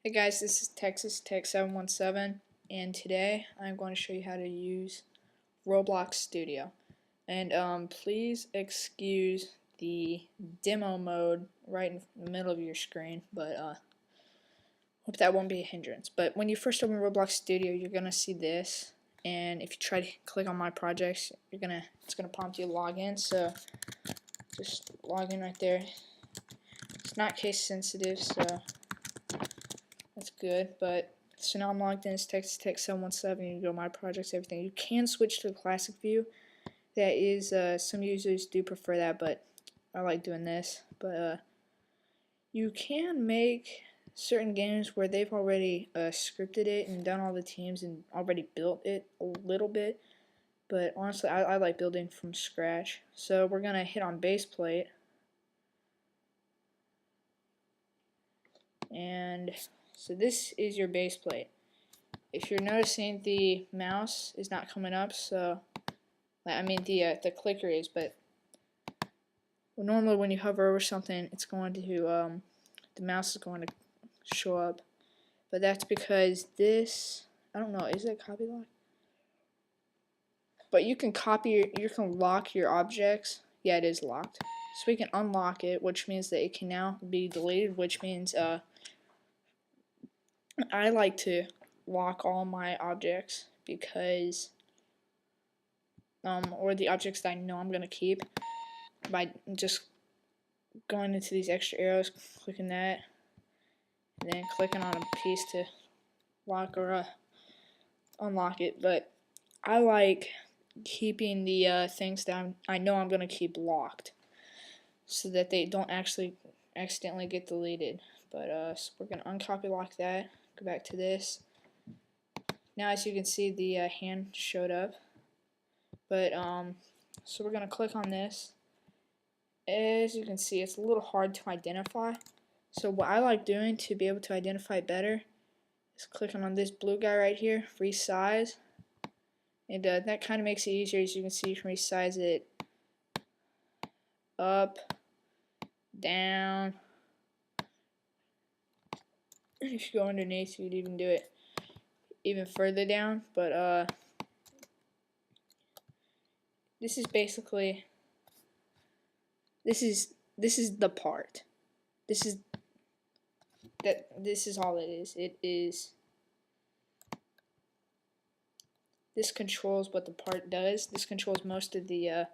Hey guys, this is Texas Tech 717, and today I'm going to show you how to use Roblox Studio. And please excuse the demo mode right in the middle of your screen, but hope that won't be a hindrance. But when you first open Roblox Studio, you're gonna see this, and if you try to click on My Projects, it's gonna prompt you to log in. So just log in right there. It's not case sensitive, so that's good. But so now I'm logged in as Texas Tech 717. You can go My Projects, everything. You can switch to the classic view. That is, some users do prefer that, but I like doing this. But you can make certain games where they've already scripted it and done all the teams and already built it a little bit. But honestly, I like building from scratch. So we're gonna hit on base plate, and so this is your base plate. If you're noticing, the mouse is not coming up, so I mean the clicker is, but normally when you hover over something, it's going to the mouse is going to show up. But that's because this, I don't know, is it copy lock? But you can you can lock your objects. Yeah, it is locked. So we can unlock it, which means that it can now be deleted, which means I like to lock all my objects because or the objects that I know I'm gonna keep, by just going into these extra arrows, clicking that, and then clicking on a piece to lock or unlock it. But I like keeping the things that I know I'm gonna keep locked, so that they don't actually accidentally get deleted. But so we're gonna uncopy lock that. Go back to this. Now, as you can see, the hand showed up. But so we're gonna click on this. As you can see, it's a little hard to identify. So what I like doing to be able to identify it better is clicking on this blue guy right here, resize. And that kind of makes it easier. As you can see, you can resize it up, down. If you go underneath, you could even do it even further down. But this is basically, this is the part. This is all it is. It is, this controls what the part does. This controls most of the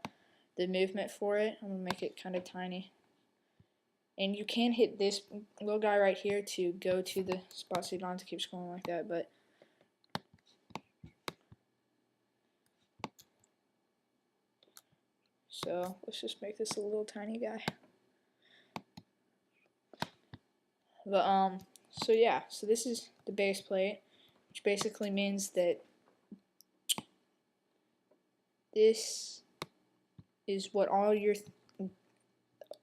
movement for it. I'm gonna make it kind of tiny. And you can hit this little guy right here to go to the spot, so you don't have to keep scrolling like that. But so let's just make this a little tiny guy. But so yeah, so this is the base plate, which basically means that this is what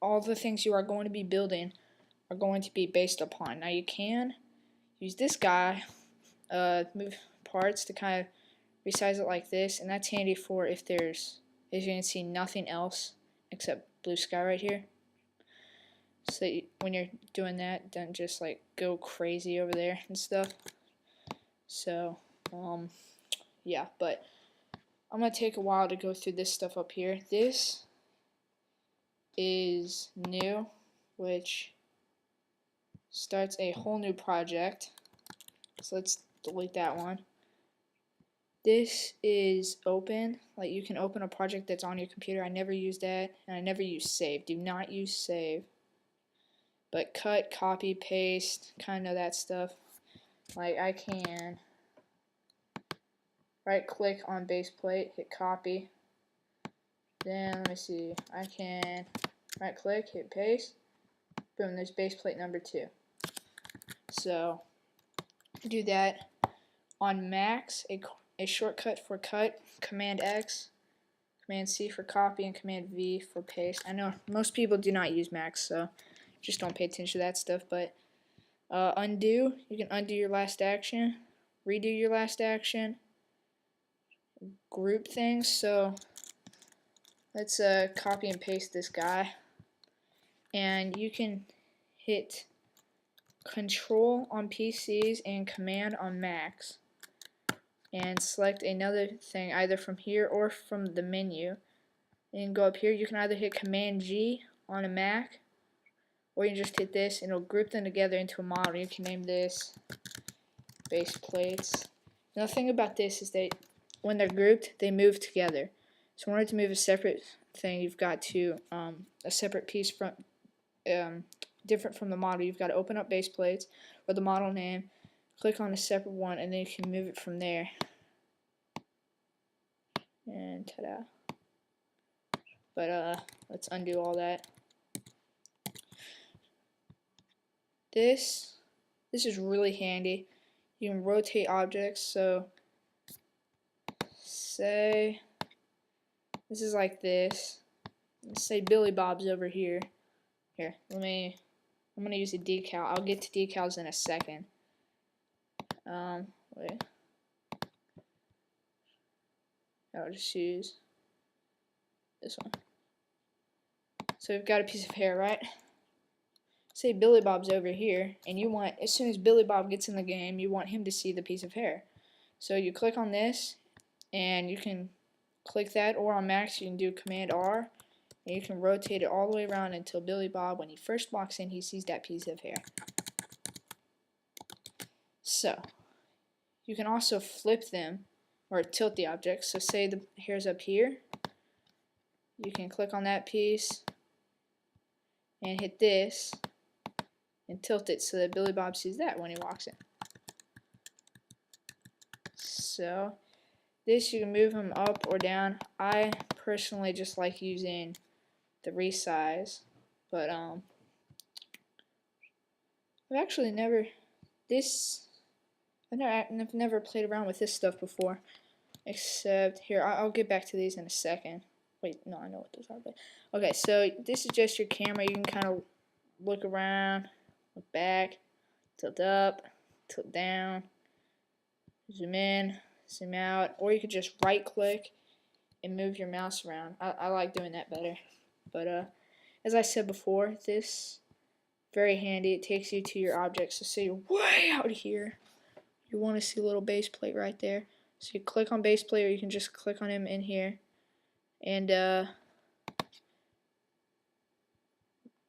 all the things you are going to be building are going to be based upon. Now you can use this guy, move parts to kind of resize it like this, and that's handy for if there's, as you can see, nothing else except blue sky right here. So that when you're doing that, don't just like go crazy over there and stuff. So yeah, but I'm gonna take a while to go through this stuff up here. This is new, which starts a whole new project. So let's delete that one. This is open, like you can open a project that's on your computer. I never use that, and I never use save. Do not use save. But cut, copy, paste, kind of that stuff. Like I can right click on base plate, hit copy. Then let me see, I can right click, hit paste. Boom, there's base plate number 2. So do that. On Macs, a shortcut for cut, Command X, Command C for copy, and Command V for paste. I know most people do not use Macs, so just don't pay attention to that stuff. But undo, you can undo your last action, redo your last action, group things. So let's copy and paste this guy, and you can hit Control on PCs and Command on Macs, and select another thing either from here or from the menu, and go up here. You can either hit Command G on a Mac, or you can just hit this and it'll group them together into a model. You can name this base plates. Now the thing about this is that when they're grouped, they move together. So in order to move a separate thing, you've got to a separate piece from different from the model. You've got to open up base plates or the model name, click on a separate one, and then you can move it from there. And ta-da! But let's undo all that. This is really handy. You can rotate objects. So say this is like this. Let's say Billy Bob's over here. Here, I'm gonna use a decal. I'll get to decals in a second. Wait. I'll just use this one. So we've got a piece of hair, right? Say Billy Bob's over here, and you want, as soon as Billy Bob gets in the game, you want him to see the piece of hair. So you click on this, and you can click that, or on Macs you can do Command R, and you can rotate it all the way around until Billy Bob, when he first walks in, he sees that piece of hair. So you can also flip them, or tilt the object. So say the hair's up here, you can click on that piece and hit this and tilt it so that Billy Bob sees that when he walks in. So this, you can move them up or down. I personally just like using the resize, but I've actually never I've never played around with this stuff before, except here, I'll get back to these in a second. Wait, no, I know what those are. But okay, so this is just your camera. You can kind of look around, look back, tilt up, tilt down, zoom in, zoom out, or you could just right click and move your mouse around. I like doing that better. But as I said before, this very handy. It takes you to your object. So say you're way out here, you want to see a little base plate right there. So you click on base plate, or you can just click on him in here, and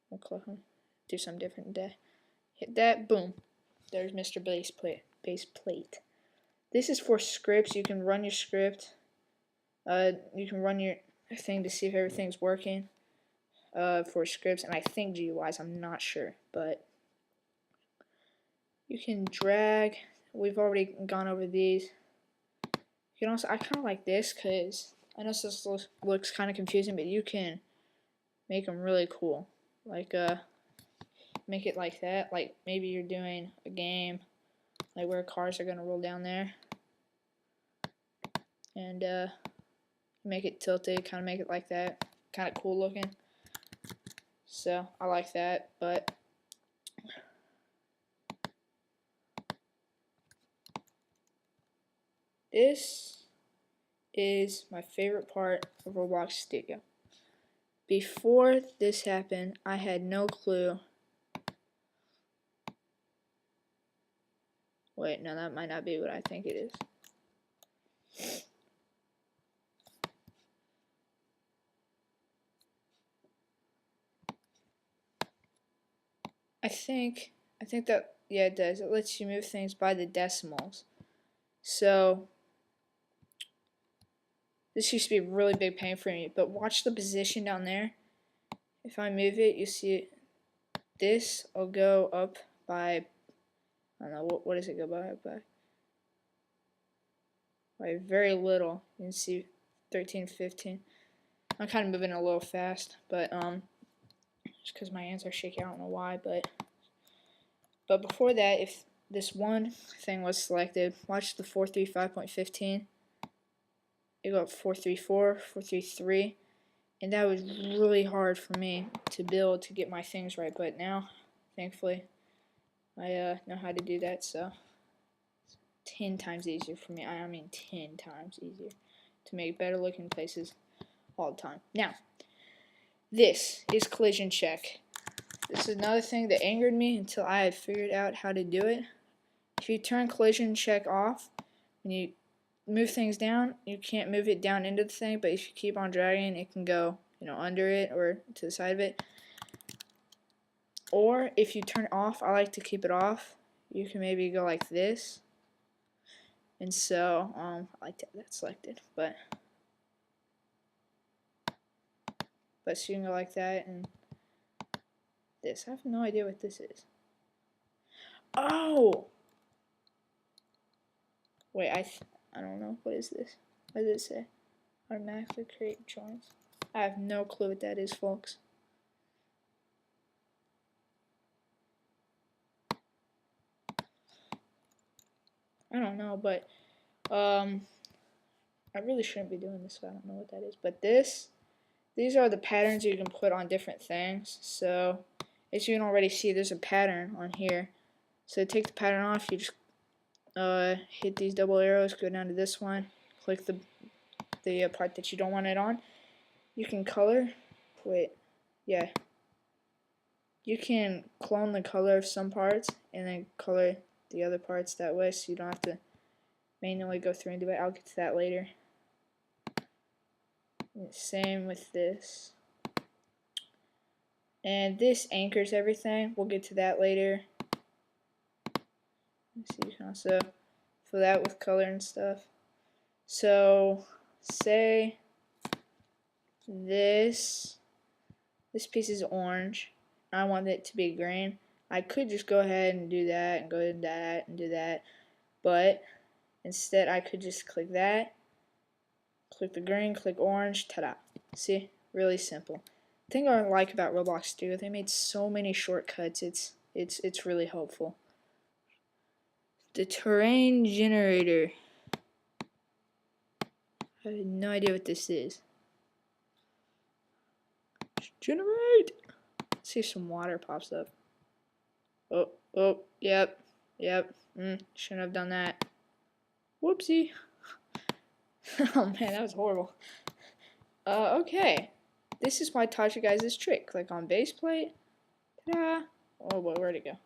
we'll click on, do something different today. Hit that, boom. There's Mr. Base Plate. This is for scripts. You can run your script. You can run your thing to see if everything's working. For scripts, and I think GUIs, I'm not sure, but you can drag. We've already gone over these. You can also, I kind of like this because I know this looks kind of confusing, but you can make them really cool. Like make it like that. Like maybe you're doing a game, like where cars are gonna roll down there, and make it tilted, kind of make it like that, kind of cool looking. So I like that, but this is my favorite part of Roblox Studio. Before this happened, I had no clue. Wait, no, that might not be what I think it is. I think that, yeah, it does. It lets you move things by the decimals. So this used to be a really big pain for me, but watch the position down there. If I move it, you see it. This will go up by, I don't know, what does it go by? By very little. You can see 13, 15. I'm kind of moving a little fast, but just because my hands are shaky, I don't know why, but before that, if this one thing was selected, watch the 435.15. It go up 434, 433, and that was really hard for me to build to get my things right. But now, thankfully, I know how to do that. So it's 10 times easier for me. I mean 10 times easier to make better looking places all the time. Now, this is collision check. this is another thing that angered me until I had figured out how to do it. If you turn collision check off, when you move things down, you can't move it down into the thing, but if you keep on dragging, it can go, under it or to the side of it. Or if you turn it off, I like to keep it off, you can maybe go like this. And so, I like to have that selected, but so you can go like that and this. I have no idea what this is. Oh! Wait, I don't know. What is this? What does it say? Automatically create joints. I have no clue what that is, folks. I don't know, but I really shouldn't be doing this, so I don't know what that is. But these are the patterns you can put on different things. So, as you can already see, there's a pattern on here. So, to take the pattern off, you just hit these double arrows, go down to this one, click the part that you don't want it on. You can color. Wait, yeah. You can clone the color of some parts and then color the other parts that way, so you don't have to manually go through and do it. I'll get to that later. Same with this. And this anchors everything. We'll get to that later. So you can also fill that with color and stuff. So say this piece is orange. I want it to be green. I could just go ahead and do that and go to that and do that, but instead I could just click that, click the green, click orange, ta-da. See? Really simple. The thing I like about Roblox Studio, they made so many shortcuts. It's really helpful. The terrain generator. I have no idea what this is. Generate! Let's see if some water pops up. Oh, yep. Shouldn't have done that. Whoopsie. Oh man, that was horrible. Okay. This is why I taught you guys this trick. Click on base plate. Ta-da! Oh boy, where'd it go?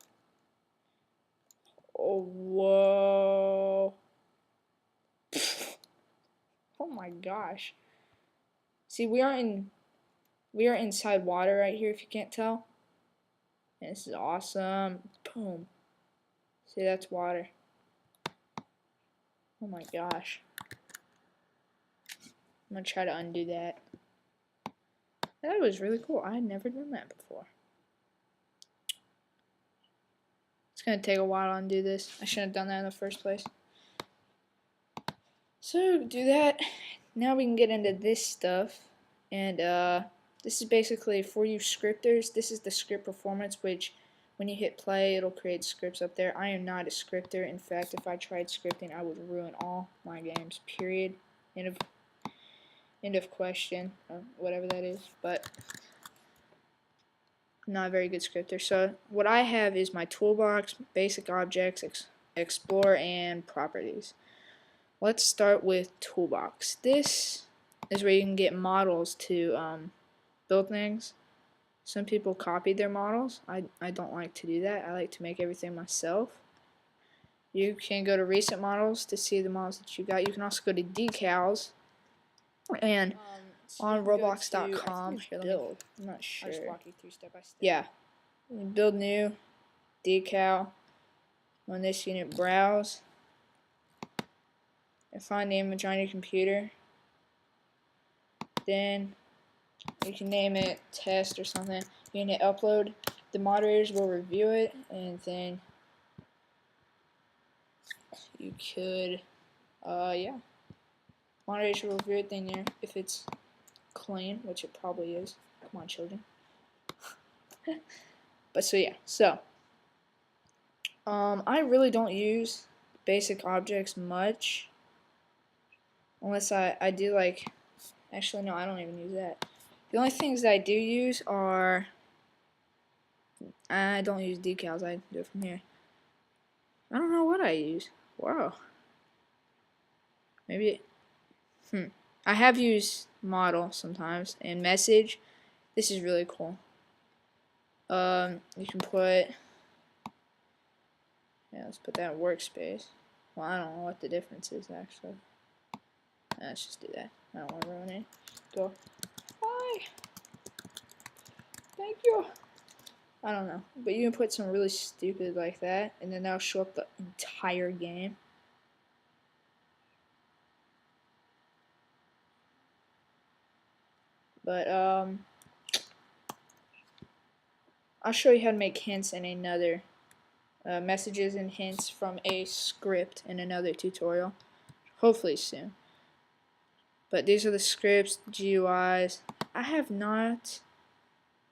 Oh, whoa. Oh my gosh. See, we are inside water right here, if you can't tell. And this is awesome. Boom. See, that's water. Oh my gosh. I'm gonna try to undo that. That was really cool. I had never done that before. It's gonna take a while to undo this. I shouldn't have done that in the first place. So do that. Now we can get into this stuff. And this is basically for you scripters. This is the script performance, which when you hit play, it'll create scripts up there. I am not a scripter. In fact, if I tried scripting, I would ruin all my games. Period. End of question, or whatever that is. But I'm not a very good scripter. So what I have is my toolbox, basic objects, explore, and properties. Let's start with toolbox. This is where you can get models to build things. Some people copied their models. I don't like to do that. I like to make everything myself. You can go to recent models to see the models that you got. You can also go to decals and so on Roblox.com. Build. I'm not sure. I'll just walk you through step by step. Yeah. Build new, decal. On this unit, browse. And find the image on your computer. Then you can name it test or something. You can hit upload. The moderators will review it, and then you could, yeah. Moderators will review it. Then if it's clean, which it probably is. Come on, children. But so yeah, so I really don't use basic objects much, unless I do like. Actually, no, I don't even use that. The only things that I do use are, I don't use decals, I do it from here. I don't know what I use. Wow. Maybe, I have used model sometimes, and message. This is really cool. You can put, yeah, let's put that in workspace. Well, I don't know what the difference is actually. Let's just do that. I don't want to ruin it. Go. Hi. Thank you. I don't know, but you can put some really stupid like that, and then that'll show up the entire game. But I'll show you how to make hints in another messages and hints from a script in another tutorial, hopefully soon. But these are the scripts, GUIs. I have not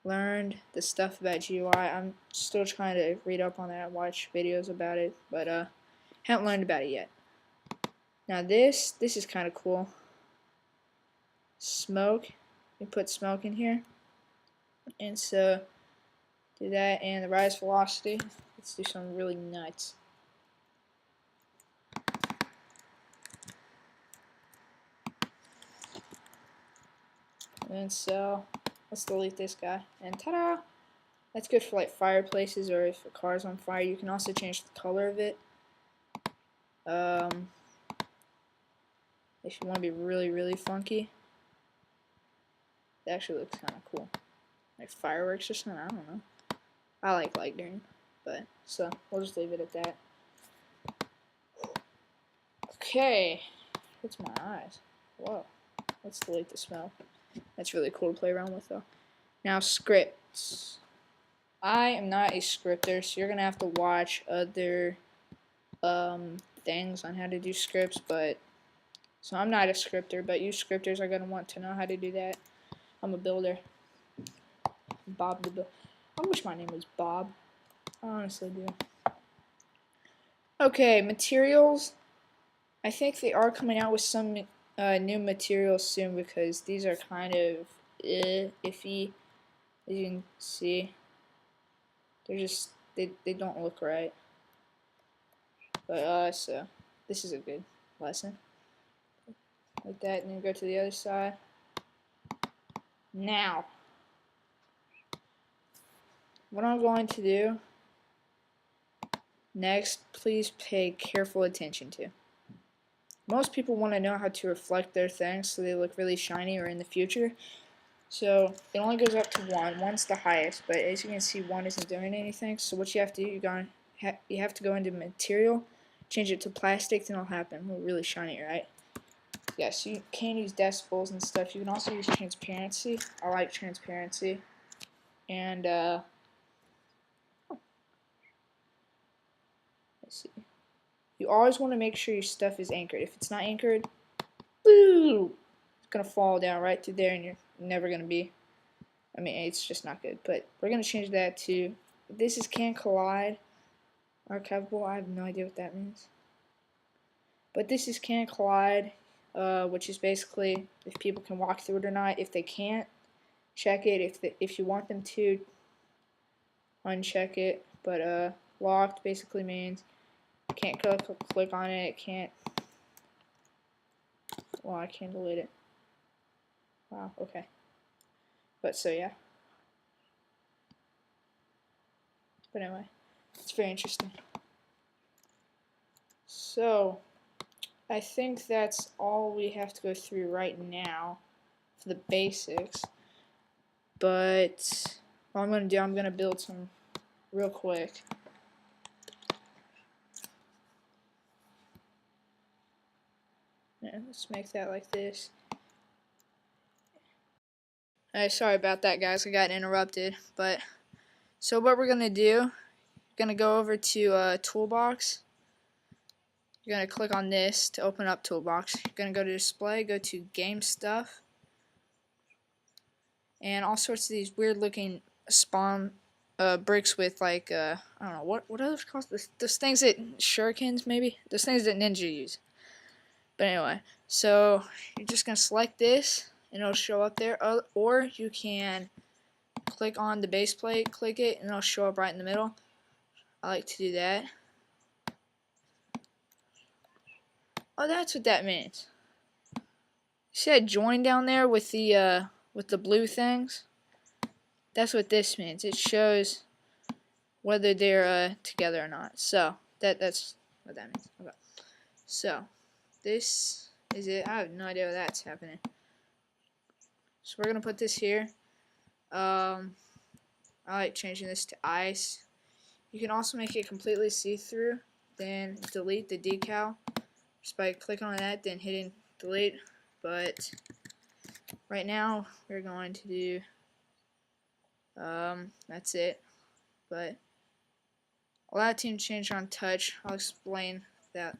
learned the stuff about GUI. I'm still trying to read up on that, watch videos about it, but haven't learned about it yet. Now this is kind of cool. Smoke. You put smoke in here, and so do that, and the rise velocity. Let's do something really nuts. And so let's delete this guy, and ta-da! That's good for like fireplaces, or if a car's on fire. You can also change the color of it. If you want to be really, really funky, it actually looks kind of cool, like fireworks or something. I don't know. I like light green, but so we'll just leave it at that. Okay, what's my eyes? Whoa. Let's delete the smoke. That's really cool to play around with, though. Now scripts. I am not a scripter, so you're gonna have to watch other things on how to do scripts. But so I'm not a scripter, but you scripters are gonna want to know how to do that. I'm a builder. Bob the Builder. I wish my name was Bob. I honestly do. Okay, materials. I think they are coming out with some new materials soon, because these are kind of iffy. As you can see, they're just they don't look right. But so this is a good lesson. Like that, and then go to the other side. Now, what I'm going to do next, please pay careful attention to. Most people want to know how to reflect their things so they look really shiny or in the future. So it only goes up to 1. 1's the highest, but as you can see, 1 isn't doing anything. So what you have to do, you have to go into material, change it to plastic, then it'll happen. It'll really shiny, right? Yes, you can use decibels and stuff. You can also use transparency. I like transparency. And let's see. You always want to make sure your stuff is anchored. If it's not anchored, boo, it's gonna fall down right through there, and you're never gonna be. I mean, it's just not good. But we're gonna change that to, this is can collide, archivable. I have no idea what that means. But this is can collide, which is basically if people can walk through it or not. If they can't, check it. If you want them to, uncheck it. But locked basically means can't click on it. It can't. Well, I can't delete it. Wow. Okay. But so yeah. But anyway, it's very interesting. So I think that's all we have to go through right now for the basics. But what I'm going to do, I'm going to build some real quick. Yeah, let's make that like this. Sorry about that, guys. I got interrupted. But so what we're going to do, we're going to go over to Toolbox. You're going to click on this to open up Toolbox. You're going to go to Display, go to Game Stuff, and all sorts of these weird looking spawn bricks with like I don't know what are those called? Those things that shurikens, maybe those things that ninja use. But anyway, so you're just gonna select this and it'll show up there, or you can click on the base plate, click it, and it'll show up right in the middle. I like to do that. Oh, that's what that means. See that join down there with the blue things? that's what this means. It shows whether they're together or not. So that's what that means. Okay. So this is it. I have no idea what that's happening. So we're gonna put this here. I like changing this to ice. You can also make it completely see-through. Then delete the decal just by clicking on that, then hitting delete. But right now we're going to do that's it. But a lot of things change on touch. I'll explain that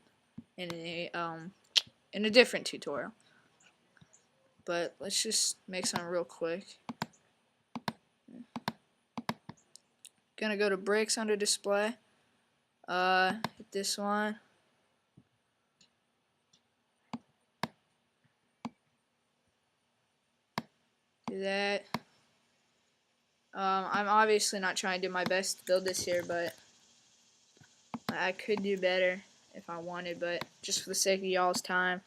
in a different tutorial. But let's just make some real quick. Gonna go to bricks under display. Hit this one. Do that. I'm obviously not trying to do my best to build this here, but I could do better if I wanted, but just for the sake of y'all's time.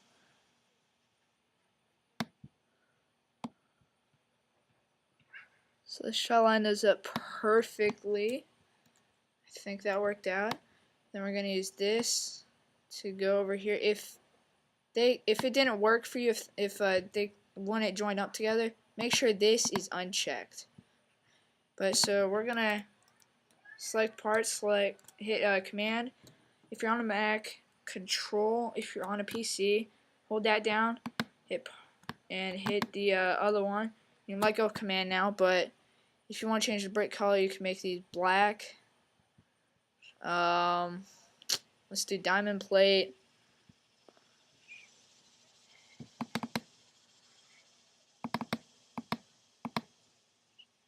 So let's try to line those up perfectly. I think that worked out. Then we're gonna use this to go over here. If it didn't work for you, if they wouldn't join up together, make sure this is unchecked. But so we're gonna select parts, hit command. If you're on a Mac, control. If you're on a PC, hold that down, hit the other one. You can let go of command now, but if you want to change the brick color, you can make these black. Let's do diamond plate.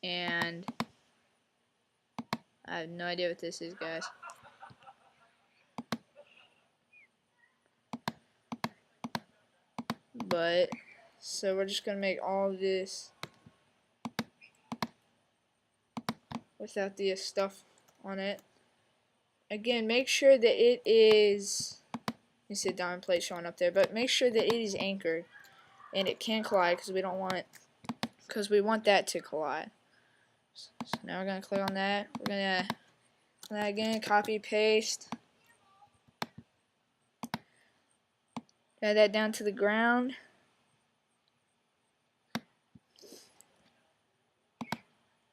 And I have no idea what this is, guys. But so we're just gonna make all of this without the stuff on it. Again, make sure that it is, you see diamond plate showing up there, but make sure that it is anchored and it can collide because we don't want, because we want that to collide. So now we're gonna click on that. We're gonna do that again, copy, paste, add that down to the ground.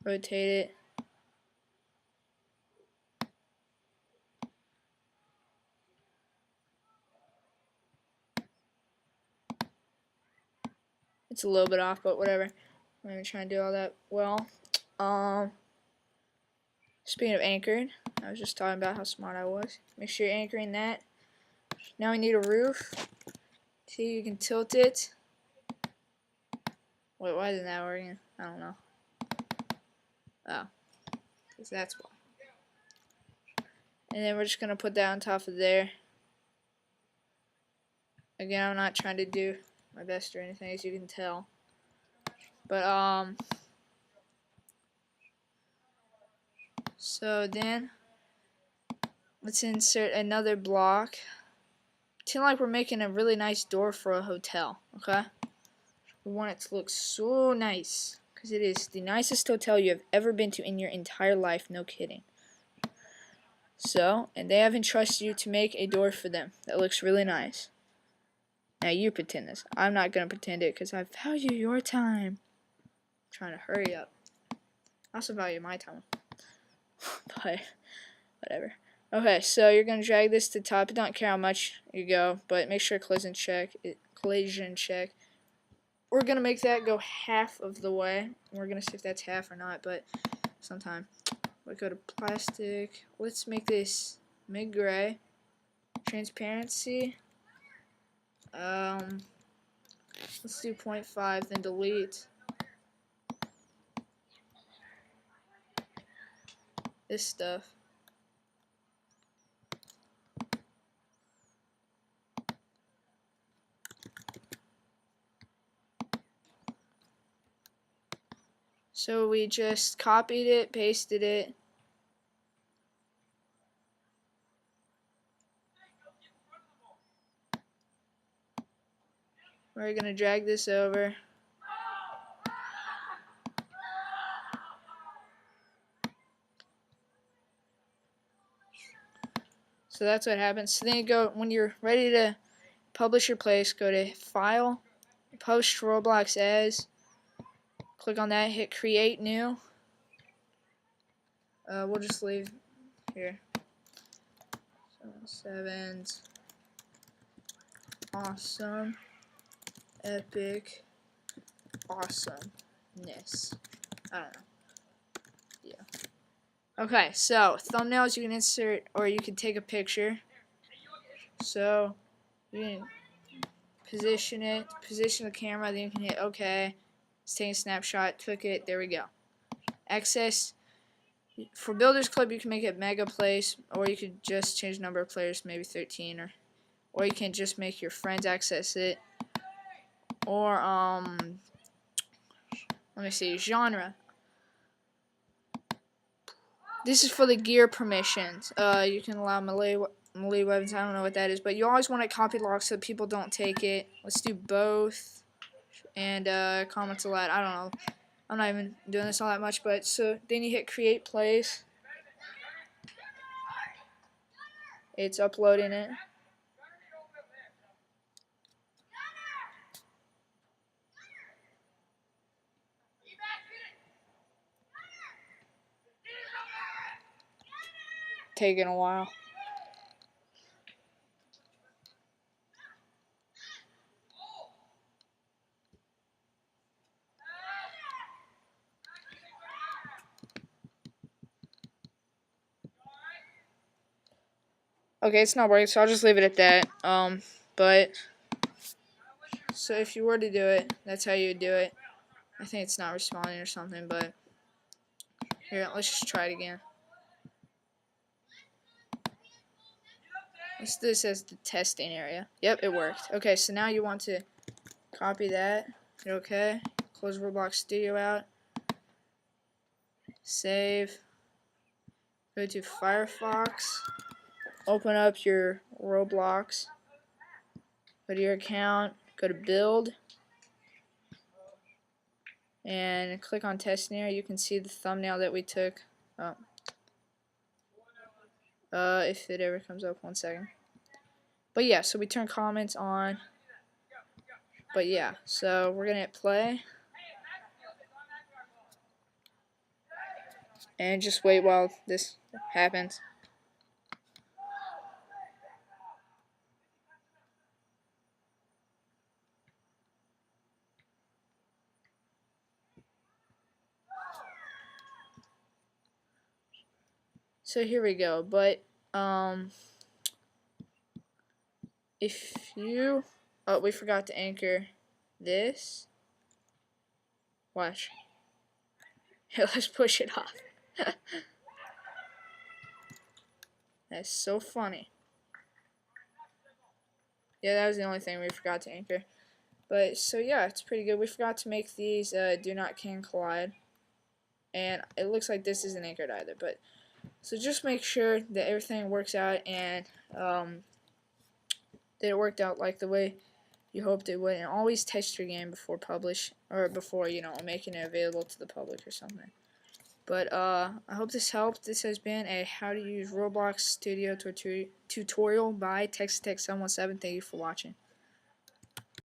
Rotate it. It's a little bit off, but whatever. I'm not even trying to do all that well. Speaking of anchored, I was just talking about how smart I was. Make sure you're anchoring that. Now we need a roof. See, you can tilt it. Wait, why isn't that working? I don't know. Oh, because that's why. And then we're just gonna put that on top of there. Again, I'm not trying to do my best or anything, as you can tell. But so then let's insert another block. Pretend like we're making a really nice door for a hotel, okay? We want it to look so nice, because it is the nicest hotel you have ever been to in your entire life, no kidding. So, and they have entrusted you to make a door for them that looks really nice. Now you pretend this. I'm not going to pretend it because I value your time. I'm trying to hurry up. I also value my time. But, whatever. Okay, so you're going to drag this to the top. I don't care how much you go, but make sure collision check. We're going to make that go half of the way. We're going to see if that's half or not, but sometime. We go to plastic. Let's make this mid-gray. Transparency. Let's do 0.5, then delete. This stuff. So we just copied it, pasted it. We're going to drag this over. So that's what happens. So then you go, when you're ready to publish your place, go to File, Post Roblox As, click on that, hit Create New. We'll just leave here. 7's awesome, epic, awesomeness. I don't know. Yeah. Okay, so thumbnails you can insert, or you can take a picture. So you can position it, position the camera, then you can hit OK. It's taking a snapshot, took it, there we go. Access. For builder's club, you can make it mega place, or you could just change the number of players, maybe 13, or you can just make your friends access it. Or let me see, genre. This is for the gear permissions. You can allow melee weapons. I don't know what that is, but you always want it copy locked so people don't take it. Let's do both. And comments allowed. I don't know. I'm not even doing this all that much, but so then you hit create place. It's uploading it. Taking a while. Okay, it's not working, so I'll just leave it at that. But so if you were to do it, that's how you would do it. I think it's not responding or something, but here, let's just try it again. Let's do this as the testing area. Yep, it worked. Okay, so now you want to copy that. Hit OK. Close Roblox Studio out. Save. Go to Firefox. Open up your Roblox. Go to your account. Go to Build. And click on testing area. You can see the thumbnail that we took. Oh. If it ever comes up, 1 second. But yeah, so we turn comments on. But yeah, so we're gonna hit play. And just wait while this happens. So here we go, but if you, oh, we forgot to anchor this. Watch. Here, let's push it off. That's so funny. Yeah, that was the only thing we forgot to anchor. But so yeah, it's pretty good. We forgot to make these do not can collide, and it looks like this isn't anchored either. But so just make sure that everything works out and that it worked out like the way you hoped it would, and always test your game before publish, or before, you know, making it available to the public or something. But I hope this helped. This has been a how to use Roblox Studio tutorial by TexasTech717. Thank you for watching.